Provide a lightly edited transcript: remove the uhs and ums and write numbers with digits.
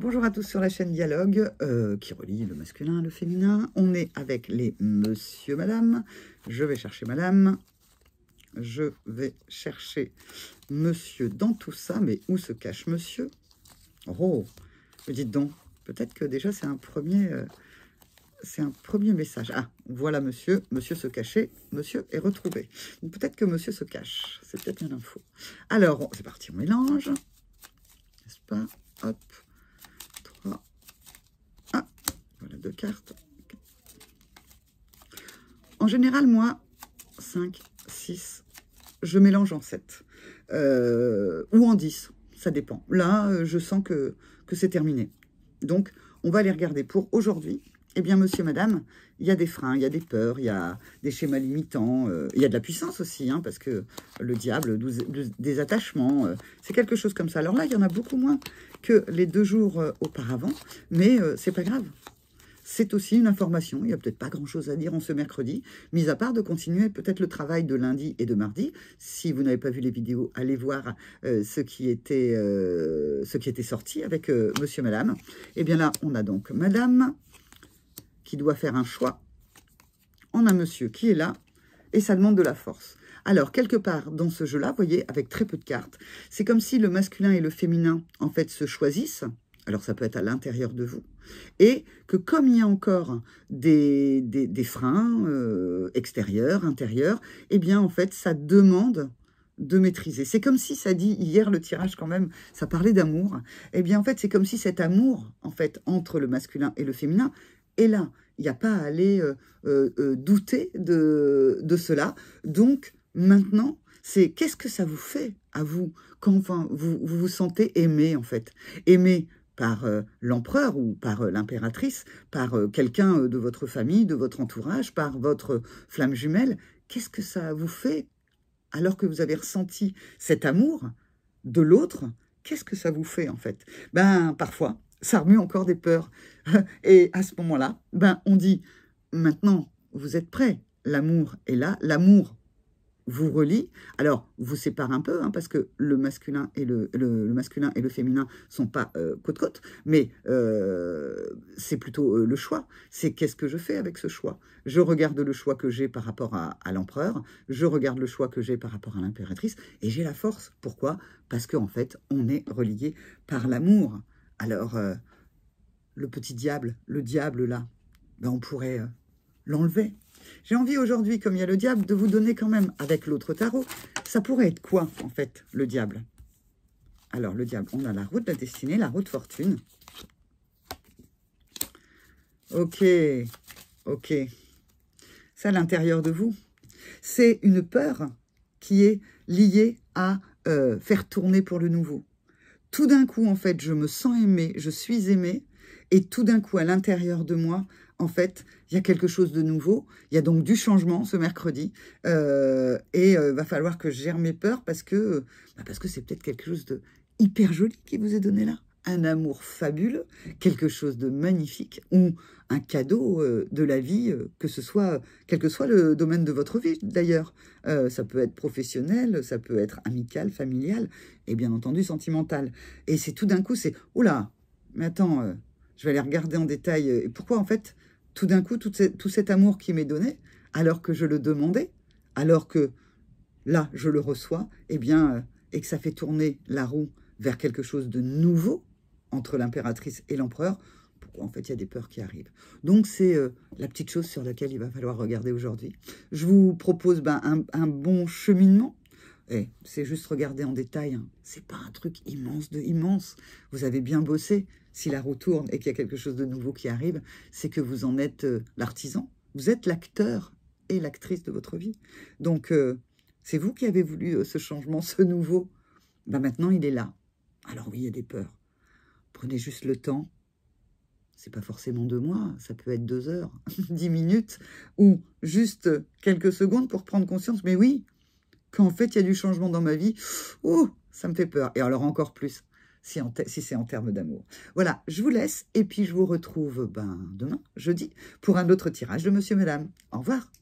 Bonjour à tous sur la chaîne Dialogue qui relie le masculin et le féminin. On est avec les monsieur, madame. Je vais chercher madame. Je vais chercher monsieur dans tout ça. Mais où se cache monsieur? Oh, mais dites donc, peut-être que déjà c'est un premier message. Ah, voilà monsieur. Monsieur se cachait. Monsieur est retrouvé. Peut-être que monsieur se cache. C'est peut-être une info. Alors, c'est parti, on mélange. N'est-ce pas? Hop. 3. Ah, voilà 2 cartes. En général, moi, 5, 6, je mélange en 7. Ou en 10, ça dépend. Là, je sens que c'est terminé. Donc, on va les regarder pour aujourd'hui. Eh bien, monsieur, madame, il y a des freins, il y a des peurs, il y a des schémas limitants, il y a de la puissance aussi, hein, parce que le diable, des attachements, c'est quelque chose comme ça. Alors là, il y en a beaucoup moins que les 2 jours auparavant, mais c'est pas grave. C'est aussi une information. Il n'y a peut-être pas grand-chose à dire en ce mercredi, mis à part de continuer peut-être le travail de lundi et de mardi. Si vous n'avez pas vu les vidéos, allez voir ce qui était sorti avec monsieur, madame. Et bien là, on a donc madame qui doit faire un choix. On a monsieur qui est là et ça demande de la force. Alors, quelque part dans ce jeu-là, vous voyez, avec très peu de cartes, c'est comme si le masculin et le féminin, en fait, se choisissent. Alors, ça peut être à l'intérieur de vous. Et que comme il y a encore des freins extérieurs, intérieurs, eh bien, en fait, ça demande de maîtriser. C'est comme si ça dit, hier, le tirage, quand même, ça parlait d'amour. Eh bien, en fait, c'est comme si cet amour, en fait, entre le masculin et le féminin, est là. Il n'y a pas à aller douter de cela. Donc, maintenant, c'est qu'est-ce que ça vous fait à vous quand enfin, vous vous sentez aimé, en fait. Aimé par l'empereur ou par l'impératrice, par quelqu'un de votre famille, de votre entourage, par votre flamme jumelle. Qu'est-ce que ça vous fait alors que vous avez ressenti cet amour de l'autre? Qu'est-ce que ça vous fait, en fait? Ben, parfois, ça remue encore des peurs. Et à ce moment-là, ben, on dit, maintenant, vous êtes prêts. L'amour est là. L'amour vous relie. Alors, vous sépare un peu, hein, parce que le masculin et le masculin et le féminin sont pas côte-côte, mais c'est plutôt le choix. C'est qu'est-ce que je fais avec ce choix? Je regarde le choix que j'ai par rapport à l'empereur, je regarde le choix que j'ai par rapport à l'impératrice, et j'ai la force. Pourquoi? Parce qu'en fait, on est relié par l'amour. Alors, le petit diable, le diable là, ben, on pourrait l'enlever. J'ai envie aujourd'hui, comme il y a le diable, de vous donner quand même, avec l'autre tarot, ça pourrait être quoi, en fait, le diable? Alors, le diable, on a la roue de la destinée, la roue de fortune. Ok, ok. C'est à l'intérieur de vous. C'est une peur qui est liée à faire tourner pour le nouveau. Tout d'un coup, en fait, je me sens aimée, je suis aimée, et tout d'un coup, à l'intérieur de moi, en fait, il y a quelque chose de nouveau. Il y a donc du changement ce mercredi. Et va falloir que je gère mes peurs parce que c'est peut-être quelque chose de hyper joli qui vous est donné là. Un amour fabuleux, quelque chose de magnifique, ou un cadeau de la vie, que ce soit, quel que soit le domaine de votre vie d'ailleurs. Ça peut être professionnel, ça peut être amical, familial, et bien entendu sentimental. Et c'est tout d'un coup, c'est, oula, mais attends, je vais aller regarder en détail. Et pourquoi en fait, tout d'un coup, tout cet amour qui m'est donné, alors que je le demandais, alors que là, je le reçois, eh bien, et que ça fait tourner la roue vers quelque chose de nouveau, entre l'impératrice et l'empereur, pourquoi en fait il y a des peurs qui arrivent. Donc c'est la petite chose sur laquelle il va falloir regarder aujourd'hui. Je vous propose un bon cheminement. Et c'est juste regarder en détail, hein. C'est pas un truc immense de immense. Vous avez bien bossé. Si la roue tourne et qu'il y a quelque chose de nouveau qui arrive, c'est que vous en êtes l'artisan. Vous êtes l'acteur et l'actrice de votre vie. Donc c'est vous qui avez voulu ce changement, ce nouveau. Ben maintenant il est là. Alors oui, il y a des peurs. Prenez juste le temps. C'est pas forcément 2 mois, ça peut être 2 heures, 10 minutes, ou juste quelques secondes pour prendre conscience. Mais oui, quand en fait il y a du changement dans ma vie, oh, ça me fait peur. Et alors encore plus, si c'est en termes d'amour. Voilà, je vous laisse, et puis je vous retrouve demain, jeudi, pour un autre tirage de Monsieur, Madame. Au revoir.